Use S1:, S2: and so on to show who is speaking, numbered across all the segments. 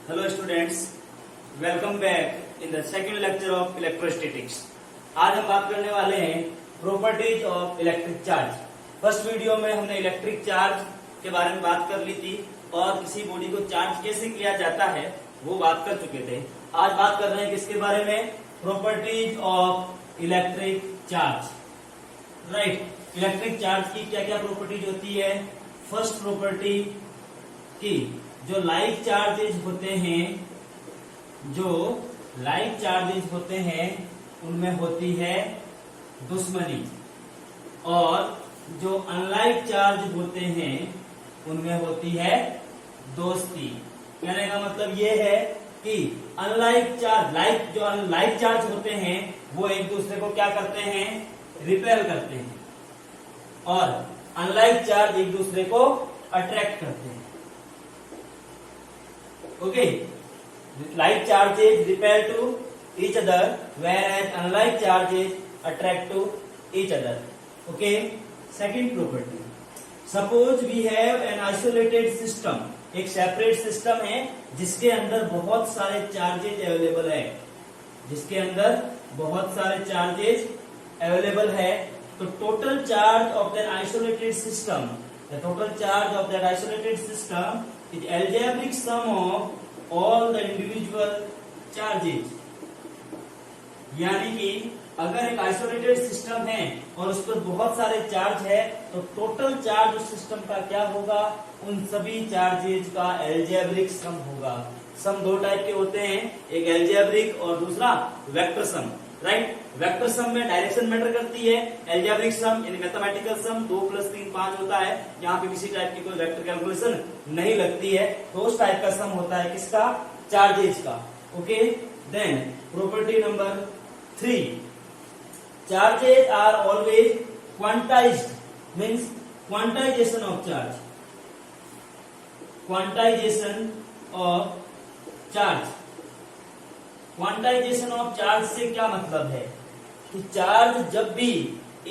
S1: Hello students, welcome back in the second lecture of electrostatics. आज हम बात करने वाले हैं properties of electric charge. First video में हमने इलेक्ट्रिक चार्ज के बारे में बात कर ली थी और किसी बॉडी को चार्ज कैसे किया जाता है वो बात कर चुके थे। आज बात कर रहे हैं किसके बारे में? Properties of electric charge. Right, electric charge की क्या क्या प्रॉपर्टीज होती है? फर्स्ट प्रॉपर्टी की जो लाइक चार्जेज होते हैं उनमें होती है दुश्मनी, और जो अनलाइक चार्ज होते हैं उनमें होती है दोस्ती। कहने का मतलब ये है कि अनलाइक चार्ज होते हैं वो एक दूसरे को क्या करते हैं? रिपेल करते हैं, और अनलाइक चार्ज एक दूसरे को अट्रैक्ट करते हैं। Okay, like charges repel to each other whereas unlike charges attract to each other. Okay, second property, suppose we have an isolated system, एक सेपरेट सिस्टम है जिसके अंदर बहुत सारे चार्जेज अवेलेबल है। तो total charge of that isolated system is algebraic sum of all the individual charges। यानी कि अगर एक आइसोलेटेड सिस्टम है और उस पर बहुत सारे चार्ज है तो टोटल चार्ज उस सिस्टम का क्या होगा? उन सभी चार्जेज का एल्जेब्रिक सम होगा। सम दो टाइप के होते हैं, एक एल्जेब्रिक और दूसरा vector sum. Right, vector sum में डायरेक्शन मैटर करती है, एल्जेब्रिक सम यानी मैथमेटिकल सम 2 + 3 5 होता है। यहाँ पे किसी टाइप की कोई वेक्टर कैलकुलेशन नहीं लगती है, तो उस टाइप का सम होता है किसका? चार्जेज का। Okay, then property number 3, charges are always quantised, means quantisation of charge से क्या मतलब है कि चार्ज जब भी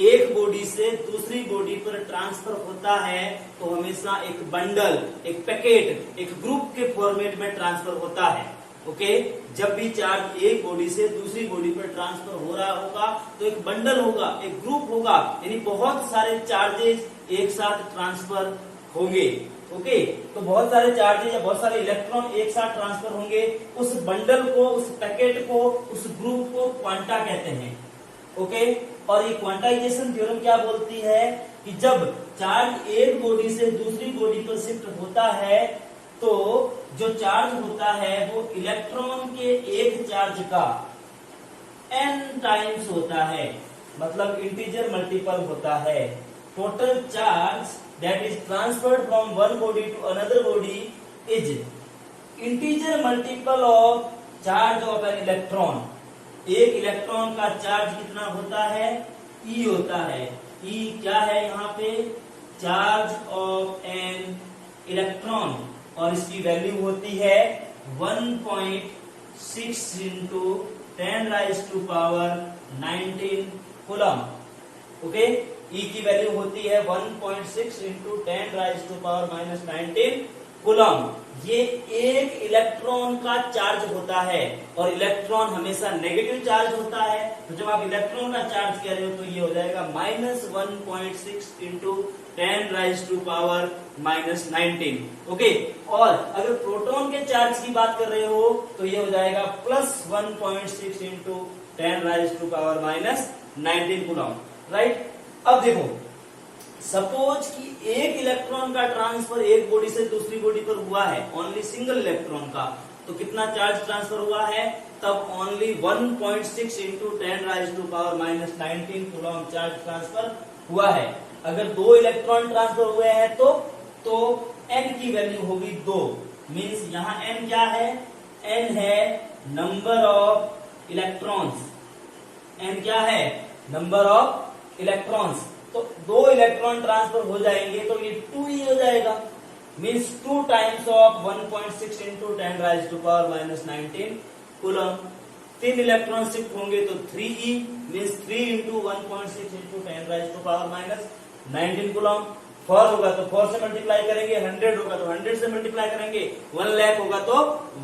S1: एक बॉडी से दूसरी बॉडी पर ट्रांसफर होता है तो हमेशा एक बंडल, एक पैकेट, एक ग्रुप के फॉर्मेट में ट्रांसफर होता है। ओके, जब भी चार्ज एक बॉडी से दूसरी बॉडी पर ट्रांसफर हो रहा होगा तो एक बंडल होगा, एक ग्रुप होगा, यानी बहुत सारे चार्जेस एक साथ ट्रांसफर होंगे। ओके, तो बहुत सारे चार्जेज या बहुत सारे इलेक्ट्रॉन एक साथ ट्रांसफर होंगे। उस बंडल को, उस पैकेट को, उस ग्रुप को क्वांटा कहते हैं। ओके, और ये क्वांटाइजेशन थ्योरम क्या बोलती है कि जब चार्ज एक बॉडी से दूसरी बॉडी पर शिफ्ट होता है तो जो चार्ज होता है वो इलेक्ट्रॉन के एक चार्ज का n टाइम्स होता है, मतलब इंटीजर मल्टीपल होता है। Total charge that is transferred from one body to another body is integer multiple of charge of an electron। एक इलेक्ट्रॉन का चार्ज कितना होता है? E होता है। E क्या है यहाँ पे? चार्ज ऑफ एन इलेक्ट्रॉन, और इसकी वैल्यू होती है 1.6 × 10⁻⁹ कूलम। ओके, E की वैल्यू होती है 1.6 × 10⁻⁻19 कूलम। ये एक इलेक्ट्रॉन का चार्ज होता है, और इलेक्ट्रॉन हमेशा नेगेटिव चार्ज होता है। तो जब आप इलेक्ट्रॉन का चार्ज कह रहे हो तो ये हो जाएगा -1.6 × 10⁻⁻19। ओके, और अगर प्रोटॉन के चार्ज की बात कर रहे हो तो ये हो जाएगा +1.6 × 10⁻⁻19 कूलम। राइट, अब देखो, सपोज कि एक इलेक्ट्रॉन का ट्रांसफर एक बॉडी से दूसरी बॉडी पर हुआ है, ओनली सिंगल इलेक्ट्रॉन का, तो कितना चार्ज ट्रांसफर हुआ है? तब ओनली 1.6 × 10⁻⁻19 कूलम चार्ज ट्रांसफर हुआ है। अगर 2 इलेक्ट्रॉन ट्रांसफर हुए हैं तो n की वैल्यू होगी 2, मीन्स यहाँ n क्या है? n है नंबर ऑफ इलेक्ट्रॉन्स। n क्या है? Number of electrons. तो 2 इलेक्ट्रॉन ट्रांसफर हो जाएंगे तो ये 2e हो जाएगा, means 2 times of 1.6 × 10⁻⁻19 coulomb. 3 electron shift होंगे तो 3e, मीन्स 3 × 1.6 × 10⁻⁻19 कूलम। 4 होगा तो 4 से मल्टीप्लाई करेंगे, 100 होगा तो 100 से मल्टीप्लाई करेंगे, 1 लाख होगा तो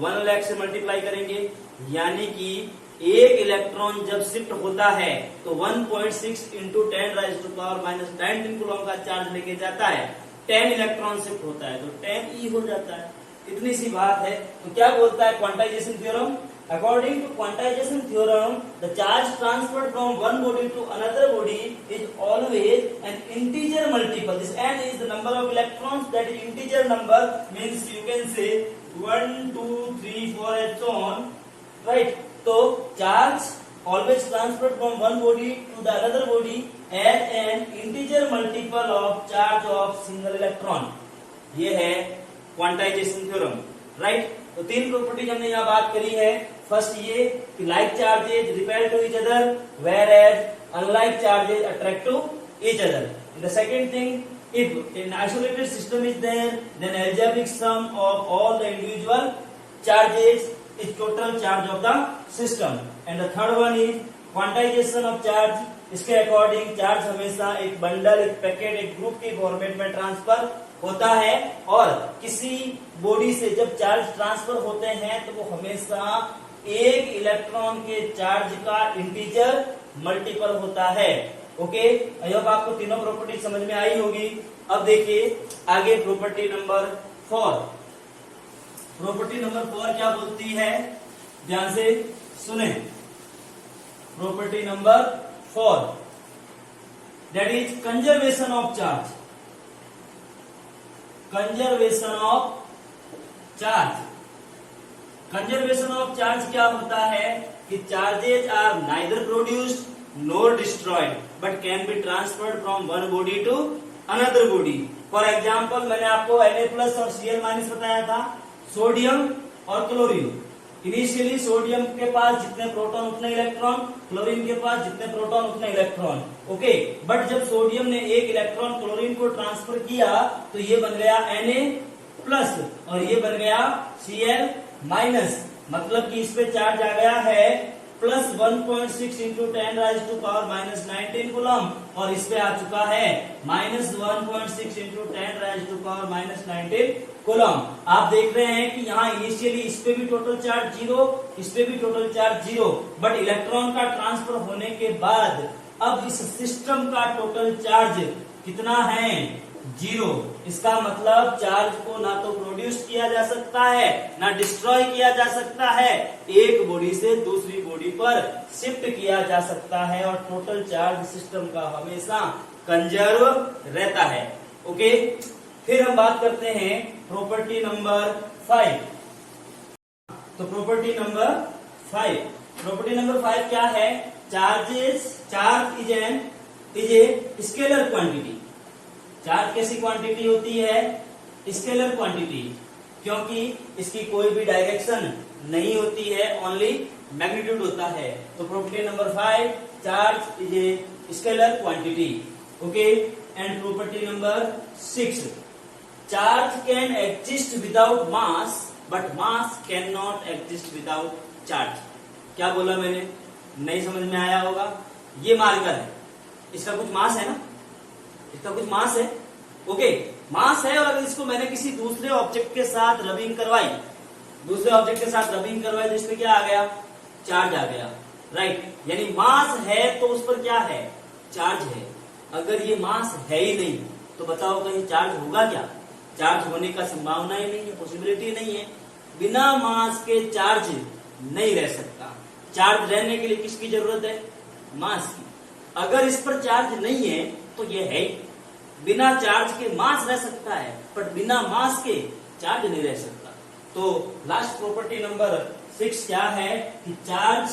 S1: 1 लाख से मल्टीप्लाई करेंगे। यानी कि एक इलेक्ट्रॉन जब शिफ्ट होता है तो 1.6 इंटू 10⁻⁻19 कूलम का चार्ज लेके जाता है। 10 इलेक्ट्रॉन शिफ्ट होता है तो 10 E हो जाता है। इतनी सी बात है। तो क्या बोलता है quantization theorem? According to quantization theorem, the charge transferred from one body to another body is always an integer multiple. This n is the number of electrons, that is integer number, means you can say 1, 2, 3, 4 and so on, right? So charge always transferred from one body to the another body as an integer multiple of charge of single electron. ये है quantization theorem, right? तो 3 properties हमने यहाँ बात करी है। First ये कि like charges repel to each other whereas unlike charges attract to each other. The second thing, if an isolated system is there, then algebraic sum of all the individual charges is total charge of the system. And the third one is quantization of charge. इसके according charge हमेशा एक bundle, एक packet, एक group के format में transfer होता है, और किसी बॉडी से जब चार्ज ट्रांसफर होते हैं तो वो हमेशा एक इलेक्ट्रॉन के चार्ज का इंटीजर मल्टीपल होता है। ओके, आई होप आपको तीनों प्रॉपर्टी समझ में आई होगी। अब देखिए आगे प्रॉपर्टी नंबर 4। प्रॉपर्टी नंबर 4 क्या बोलती है, ध्यान से सुने। Property number 4, that is conservation of charge. Conservation of charge. Conservation of charge क्या होता है कि charges are neither produced nor destroyed but can be transferred from one body to another body. For example मैंने आपको Na+ और Cl- बताया था, sodium और क्लोरीन। इनिशियली सोडियम के पास जितने प्रोटॉन उतने इलेक्ट्रॉन, क्लोरीन के पास जितने प्रोटॉन उतने इलेक्ट्रॉन। ओके, बट जब सोडियम ने एक इलेक्ट्रॉन क्लोरीन को ट्रांसफर किया तो ये बन गया Na+ और ये बन गया Cl-, मतलब कि इस पे चार्ज आ गया है प्लस 1.6 इंटू 10⁻⁻19 कूलम, और इस पे आ चुका है -1.6 इंटू 10⁻⁻19 कूलम। आप देख रहे हैं कि यहाँ इनिशियली इस पे भी टोटल चार्ज 0, इस पे भी टोटल चार्ज 0, बट इलेक्ट्रॉन का ट्रांसफर होने के बाद अब इस सिस्टम का टोटल चार्ज कितना है, 0। इसका मतलब चार्ज को ना तो प्रोड्यूस किया जा सकता है ना डिस्ट्रॉय किया जा सकता है, एक बॉडी से दूसरी बॉडी पर शिफ्ट किया जा सकता है, और टोटल चार्ज सिस्टम का हमेशा कंजर्व रहता है। ओके, फिर हम बात करते हैं प्रॉपर्टी नंबर 5। तो प्रॉपर्टी नंबर 5 क्या है, charge is a scalar quantity. Charge कैसी क्वांटिटी होती है, स्केलर क्वांटिटी, क्योंकि इसकी कोई भी डायरेक्शन नहीं होती है, ओनली मैग्नीट्यूड होता है। तो property number 5, charge is a scalar quantity. Okay, and property number 6, charge can exist without mass but mass can not exist without charge. क्या बोला मैंने, नहीं समझ में आया होगा। ये मार्कर है, इसका कुछ मास है ना, इसका कुछ मास है। ओके, मास है, और अगर इसको मैंने किसी दूसरे ऑब्जेक्ट के साथ रबिंग करवाई, तो इस पे क्या आ गया, चार्ज आ गया, राइट। यानी मास है तो उस पर क्या है, चार्ज है। अगर ये मास है ही नहीं तो बताओ कहीं चार्ज होगा क्या, चार्ज होने का संभावना ही नहीं है, पॉसिबिलिटी नहीं है। बिना मास के चार्ज नहीं रह सकता। चार्ज रहने के लिए किसकी जरूरत है, मास की। अगर इस पर चार्ज नहीं है तो ये है ही। बिना चार्ज के मास रह सकता है, पर बिना मास के चार्ज नहीं रह सकता। तो लास्ट प्रॉपर्टी नंबर 6 क्या है कि charge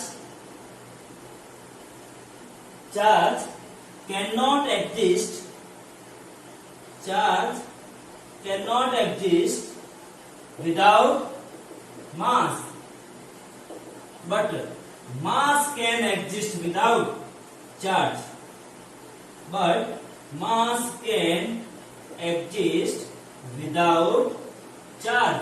S1: can not exist without mass, but mass can exist without charge, but mass can exist without charge.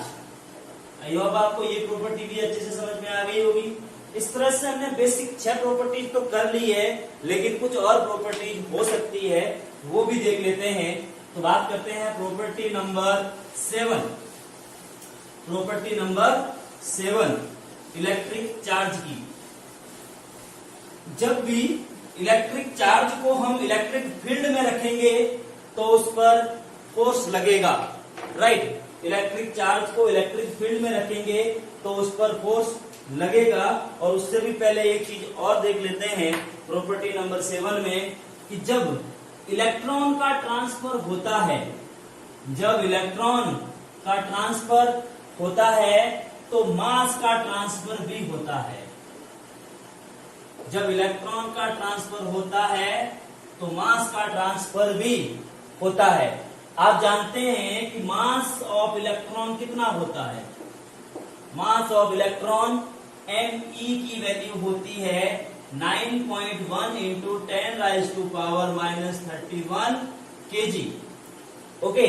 S1: I hope आपको ये प्रॉपर्टी भी अच्छे से समझ में आ गई होगी। इस तरह से हमने बेसिक 6 प्रॉपर्टीज तो कर ली है, लेकिन कुछ और प्रॉपर्टीज हो सकती है, वो भी देख लेते हैं। तो बात करते हैं property number 7। Property number 7 electric charge की। जब भी इलेक्ट्रिक चार्ज को हम इलेक्ट्रिक फील्ड में रखेंगे तो उस पर फोर्स लगेगा, राइट। इलेक्ट्रिक चार्ज को इलेक्ट्रिक फील्ड में रखेंगे तो उस पर फोर्स लगेगा। और उससे भी पहले एक चीज और देख लेते हैं प्रॉपर्टी नंबर 7 में कि जब इलेक्ट्रॉन का ट्रांसफर होता है, जब इलेक्ट्रॉन का ट्रांसफर होता है तो मास का ट्रांसफर भी होता है। जब इलेक्ट्रॉन का ट्रांसफर होता है तो मास का ट्रांसफर भी होता है। आप जानते हैं कि मास ऑफ इलेक्ट्रॉन कितना होता है? मास ऑफ इलेक्ट्रॉन me की वैल्यू होती है 9.1 इंटू 10⁻⁻31 kg। ओके,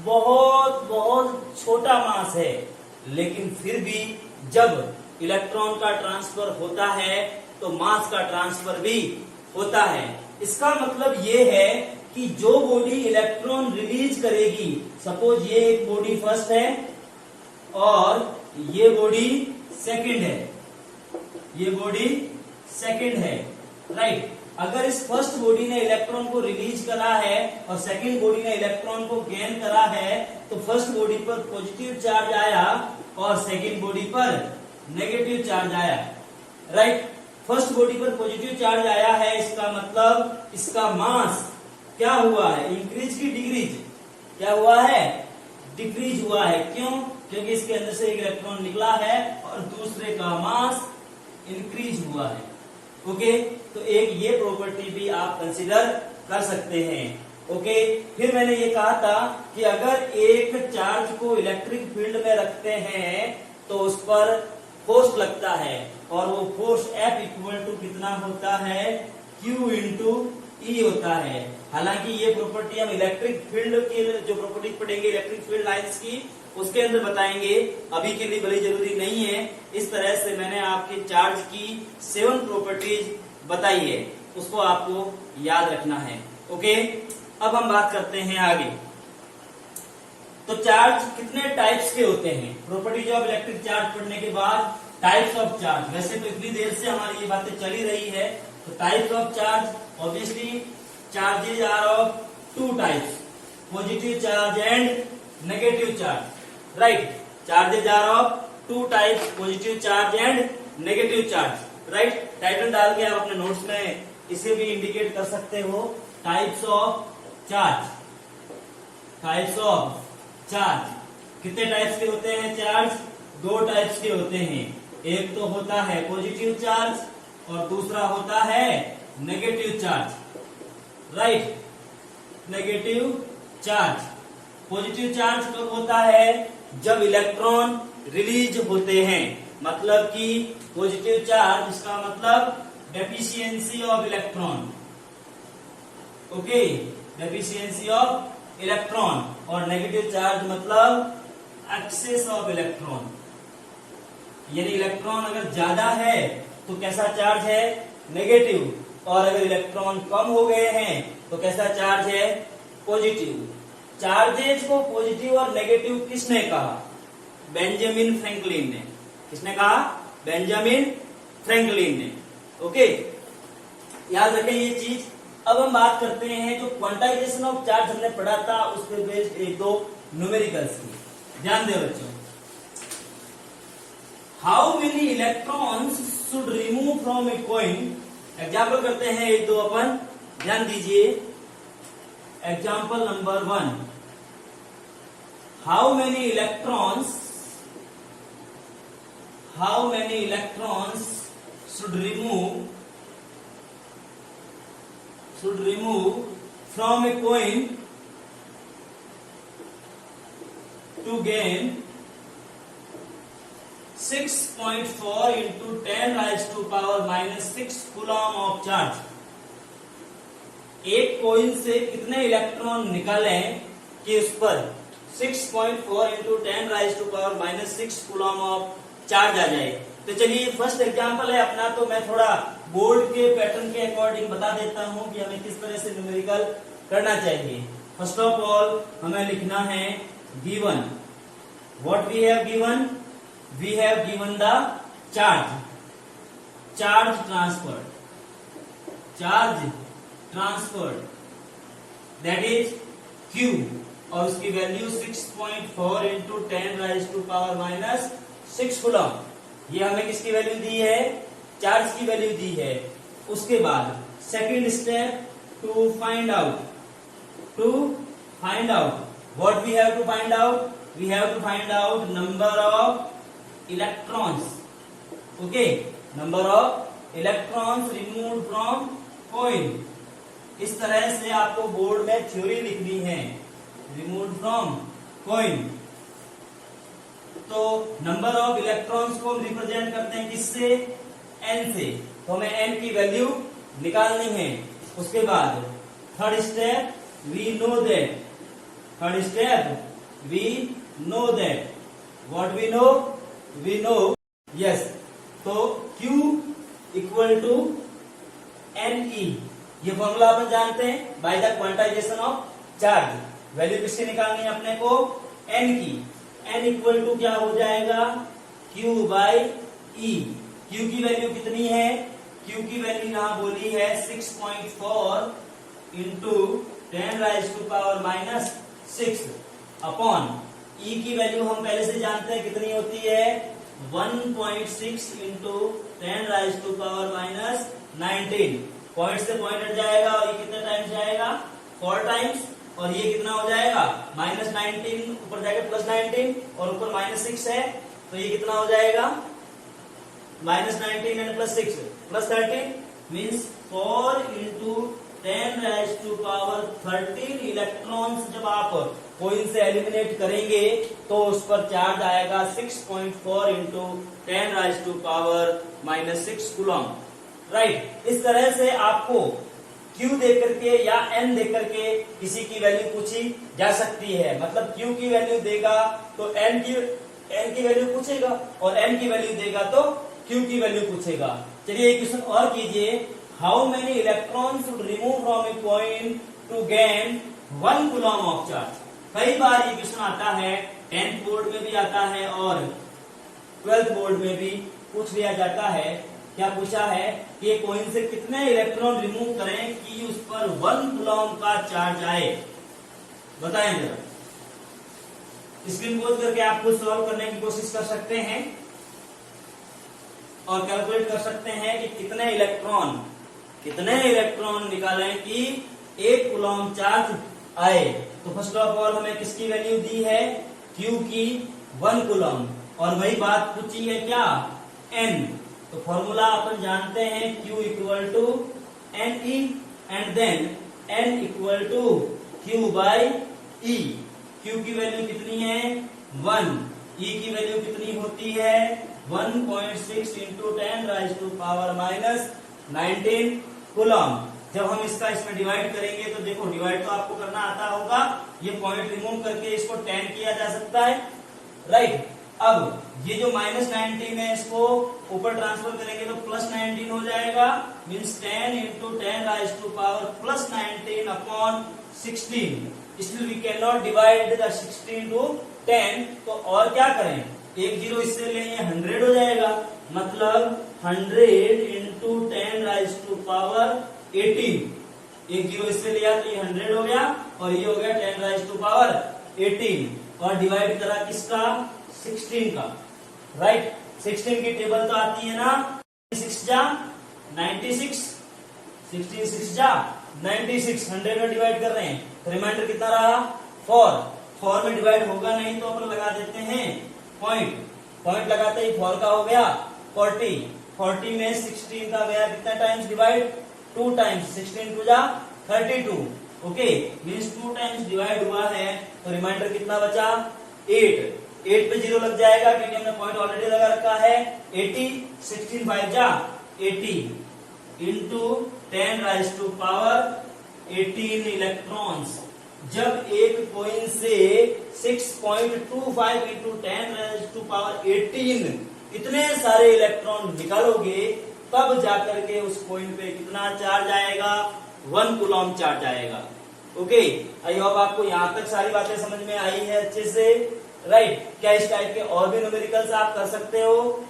S1: बहुत बहुत छोटा मास है, लेकिन फिर भी जब इलेक्ट्रॉन का ट्रांसफर होता है तो मास का ट्रांसफर भी होता है। इसका मतलब ये है कि जो बॉडी इलेक्ट्रॉन रिलीज करेगी, सपोज ये एक बॉडी फर्स्ट है और ये बॉडी सेकंड है, ये बॉडी सेकंड है, राइट। अगर इस फर्स्ट बॉडी ने इलेक्ट्रॉन को रिलीज करा है और सेकंड बॉडी ने इलेक्ट्रॉन को गेन करा है तो फर्स्ट बॉडी पर पॉजिटिव चार्ज आया और सेकंड बॉडी पर नेगेटिव चार्ज आया, राइट। फर्स्ट बॉडी पर पॉजिटिव चार्ज आया है, इसका मतलब इसका मास क्या हुआ है? इंक्रीज की डिक्रीज? क्या हुआ है? डिक्रीज हुआ है। क्यों? क्योंकि इसके अंदर से एक इलेक्ट्रॉन निकला है और दूसरे का मास इंक्रीज हुआ है। ओके, तो एक ये प्रॉपर्टी भी आप कंसीडर कर सकते हैं। ओके, फिर मैंने ये कहा था कि अगर एक चार्ज को इलेक्ट्रिक फील्ड में रखते हैं तो उस पर फोर्स लगता है और वो फोर्स F इक्वल टू कितना होता है? Q इंटू E होता है। हालांकि ये प्रॉपर्टी हम इलेक्ट्रिक फील्ड की जो प्रॉपर्टी पढ़ेंगे इलेक्ट्रिक फील्ड लाइंस की, उसके अंदर बताएंगे, अभी के लिए बड़ी जरूरी नहीं है। इस तरह से मैंने आपके चार्ज की 7 प्रॉपर्टीज बताई है, उसको आपको याद रखना है। ओके, अब हम बात करते हैं आगे। तो चार्ज कितने टाइप्स के होते हैं? प्रॉपर्टीज ऑफ इलेक्ट्रिक चार्ज पढ़ने के बाद टाइप्स ऑफ चार्ज, वैसे तो इतनी देर से हमारी ये बातें चली रही है। तो types of charge, obviously charges are of 2 types, positive charge and negative charge, right. Charges are of 2 types, positive charge and negative charge, right. Title डाल के आप अपने नोट्स में इसे भी इंडिकेट कर सकते हो, types of charge. Types of charge कितने टाइप्स के होते हैं? चार्ज 2 टाइप्स के होते हैं। एक तो होता है पॉजिटिव चार्ज और दूसरा होता है negative charge, right. Negative charge, positive charge कब होता है? जब इलेक्ट्रॉन रिलीज होते हैं, मतलब कि पॉजिटिव चार्ज इसका मतलब deficiency of electron, okay, deficiency of electron. और नेगेटिव चार्ज मतलब एक्सेस ऑफ इलेक्ट्रॉन, यानी इलेक्ट्रॉन अगर ज्यादा है तो कैसा चार्ज है? नेगेटिव। और अगर इलेक्ट्रॉन कम हो गए हैं तो कैसा चार्ज है? पॉजिटिव। चार्जेज को पॉजिटिव और नेगेटिव किसने कहा? बेंजामिन फ्रैंकलिन ने। किसने कहा? बेंजामिन फ्रैंकलिन ने। ओके, याद रखें ये चीज। अब हम बात करते हैं जो क्वांटाइजेशन ऑफ चार्ज हमने पढ़ा था उस पर बेस्ड 1-2 न्यूमेरिकल्स की। ध्यान दे बच्चों। How many electrons should remove from a coin? Example करते हैं 1-2 अपन, ध्यान दीजिए। Example number 1, how many electrons should remove from a coin to gain 6.4 into 10⁻⁻6 coulomb of charge. एक कोइन से कितने इलेक्ट्रॉन निकालें कि उस पर 6.4 into 10⁻⁻6 कूलम ऑफ चार्ज आ जाए। तो चलिए फर्स्ट एग्जांपल है अपना, तो मैं थोड़ा बोर्ड के पैटर्न के अकॉर्डिंग बता देता हूं कि हमें किस तरह से न्यूमेरिकल करना चाहिए। फर्स्ट ऑफ ऑल हमें लिखना है given, what we have given, we have given the charge, charge transferred, charge transferred that is Q, और उसकी value 6.4 into 10 raise to power minus 6 coulomb. ये हमें किसकी वैल्यू दी है, चार्ज की वैल्यू दी है। उसके बाद second step, to find out what we have to find out, we have to find out number of electrons, okay, number of electrons removed from coil. इस तरह से आपको बोर्ड में थ्योरी लिखनी है, रिमूव्ड फ्रॉम कॉइन। तो number of electrons को हम रिप्रेजेंट करते हैं किससे, n से, तो हमें n की वैल्यू निकालनी है। उसके बाद third step, we know that, third step we know that, what we know yes, तो Q इक्वल टू NE, ये फॉर्मूला अपन जानते हैं, by the quantisation of charge. Value किससे निकालनी है अपने को, n की, n इक्वल टू क्या हो जाएगा, Q बाई E। Q की वैल्यू कितनी है, Q की वैल्यू यहां बोली है 6.4 into 10 raise to power minus 6 upon E की वैल्यू हम पहले से जानते हैं कितनी होती है, 1.6 into 10 raise to power minus 19। Point से पॉइंट हट जाएगा और ये कितने टाइम्स जाएगा, 4 टाइम्स, और ये कितना हो जाएगा माइनस 19, ऊपर जाएगा प्लस 19 और ऊपर माइनस 6 है, तो ये कितना हो जाएगा minus 19 and plus 6 plus 13 means 4 into 10 raise to power 13 electrons जब आप कोइन से एलिमिनेट करेंगे तो उस पर चार्ज आएगा 6.4 into 10 raise to power minus 6 coulomb, right. इस तरह से आपको Q दे करके या N दे करके किसी की वैल्यू पूछी जा सकती है, मतलब Q की वैल्यू देगा तो N की वैल्यू पूछेगा और N की वैल्यू देगा तो Q की वैल्यू पूछेगा। चलिए एक क्वेश्चन और कीजिए, how many electron should remove from a coin to gain 1 coulomb of charge. कई बार ये क्वेश्चन आता है, 10th बोर्ड में भी आता है और 12th बोर्ड में भी पूछ लिया जाता है। क्या पूछा है कि ये कॉइन से कितने इलेक्ट्रॉन रिमूव करें कि उस पर 1 कूलम का चार्ज आए, बताएं जरा। स्क्रीन पोज करके आप खुद सॉल्व करने की कोशिश कर सकते हैं और कैलकुलेट कर सकते हैं कि कितने इलेक्ट्रॉन निकालें कि 1 कूलम चार्ज आए। तो फर्स्ट ऑफ ऑल हमें किसकी वैल्यू दी है, Q की 1 कूलम, और वही बात पूछी है क्या, N। तो फॉर्मूला अपन जानते हैं Q equal to NE and then N equal to Q by E। Q की वैल्यू कितनी है 1, E की वैल्यू कितनी होती है 1.6 into 10 raise to power minus 19 coulomb. जब हम इसमें डिवाइड करेंगे तो देखो डिवाइड तो आपको करना आता होगा, ये पॉइंट रिमूव करके इसको 10 किया जा सकता है, राइट। अब ये जो माइनस 19 है इसको ऊपर ट्रांसफर करेंगे तो प्लस 19 हो जाएगा, means 10 into 10 raise to power plus 19 upon 16। Still we can not divide the 16 to 10, तो और क्या करें, एक जीरो इससे लेंगे 100 हो जाएगा, मतलब 100 इंटू 10 राइज टू पावर 18। एक जीरो इससे लिया तो ये 100 हो गया और ये हो गया 10 राइज टू पावर 18 और डिवाइड करा किसका 16 का, राइट। 16 की टेबल तो आती है ना, 6 जा 96, 16 6 जा 96, 100 में डिवाइड कर रहे हैं तो रिमाइंडर कितना रहा 4 में डिवाइड होगा नहीं तो अपन लगा देते हैं पॉइंट लगाते ही 4 का हो गया 40 में 16 का गया कितना टाइम्स डिवाइड 2 टाइम्स, 16 2 जा 32, ओके, मीन्स 2 टाइम्स डिवाइड हुआ है तो रिमाइंडर कितना बचा 8 पे 0 लग जाएगा क्योंकि हमने पॉइंट ऑलरेडी लगा रखा है 80, 16 5 जा 80 into 10 raise to power 18 electrons. जब एक कॉइन से 6.25 इंटू 10 राइज टू पावर 18 इतने सारे इलेक्ट्रॉन निकालोगे तब जाकर के उस कॉइन पे कितना चार्ज आएगा 1 कूलम चार्ज आएगा। ओके, आई होप आपको यहाँ तक सारी बातें समझ में आई है अच्छे से, राइट। क्या इस टाइप के और भी न्यूमेरिकल्स आप कर सकते हो,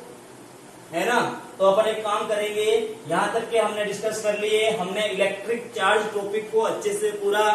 S1: है ना। तो अपन एक काम करेंगे, यहाँ तक के हमने डिस्कस कर लिए, हमने इलेक्ट्रिक चार्ज टॉपिक को अच्छे से पूरा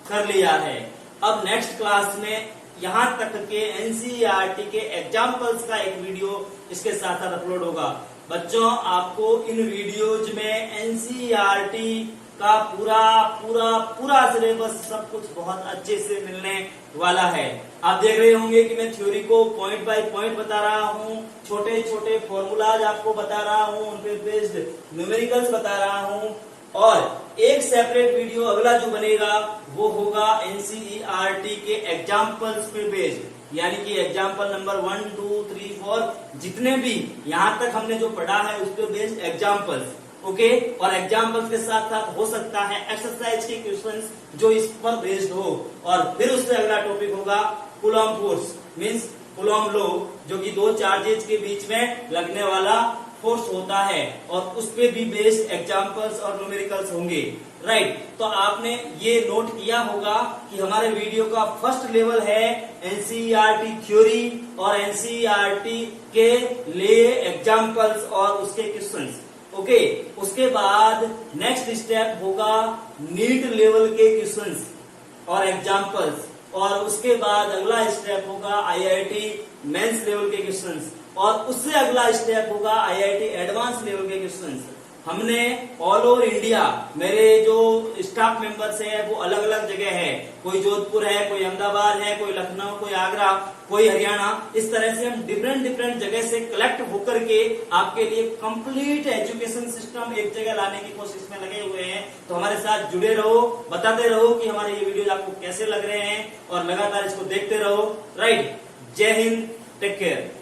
S1: कर लिया है। अब नेक्स्ट क्लास में यहाँ तक के एनसीईआरटी के एग्जाम्पल्स का एक वीडियो इसके साथ साथ अपलोड होगा। बच्चों, आपको इन वीडियोज में एनसीईआरटी का पूरा पूरा पूरा सिलेबस सब कुछ बहुत अच्छे से मिलने वाला है। आप देख रहे होंगे कि मैं थ्योरी को पॉइंट बाय पॉइंट बता रहा हूँ, छोटे छोटे फॉर्मूलाज आपको बता रहा हूँ, उन पे बेस्ड न्यूमेरिकल्स बता रहा हूँ, और एक सेपरेट वीडियो अगला जो बनेगा वो होगा एनसीईआरटी के एग्जाम्पल्स पे बेस्ड, यानी कि एग्जाम्पल नंबर 1, 2, 3, 4 जितने भी यहाँ तक हमने जो पढ़ा है उस पे बेस्ड एग्जाम्पल्स, ओके। और एग्जाम्पल्स के साथ साथ हो सकता है एक्सरसाइज के क्वेश्चंस जो इस पर बेस्ड हो, और फिर उससे अगला टॉपिक होगा Coulomb force means Coulomb law, जो कि दो चार्जेज के बीच में लगने वाला फोर्स होता है, और उस पे भी बेस्ड एग्जाम्पल्स और न्यूमेरिकल्स होंगे, राइट। तो आपने ये नोट किया होगा कि हमारे वीडियो का फर्स्ट लेवल है एनसीईआरटी थ्योरी और एनसीईआरटी के लिए एग्जाम्पल्स और उसके क्वेश्चंस, ओके। उसके बाद नेक्स्ट स्टेप होगा नीट लेवल के क्वेश्चंस और एग्जाम्पल्स, और उसके बाद अगला स्टेप होगा आईआईटी मेंस लेवल के क्वेश्चंस, और उससे अगला स्टेप होगा आईआईटी एडवांस लेवल के क्वेश्चंस। हमने ऑल ओवर इंडिया, मेरे जो स्टाफ मेंबर्स हैं वो अलग अलग जगह है, कोई जोधपुर है, कोई अहमदाबाद है, कोई लखनऊ, कोई आगरा, कोई हरियाणा, इस तरह से हम डिफरेंट जगह से कलेक्ट होकर के आपके लिए कंप्लीट एजुकेशन सिस्टम एक जगह लाने की कोशिश में लगे हुए हैं। तो हमारे साथ जुड़े रहो, बताते रहो कि हमारे ये वीडियो आपको कैसे लग रहे हैं, और लगातार इसको देखते रहो, राइट। जय हिंद, टेक केयर।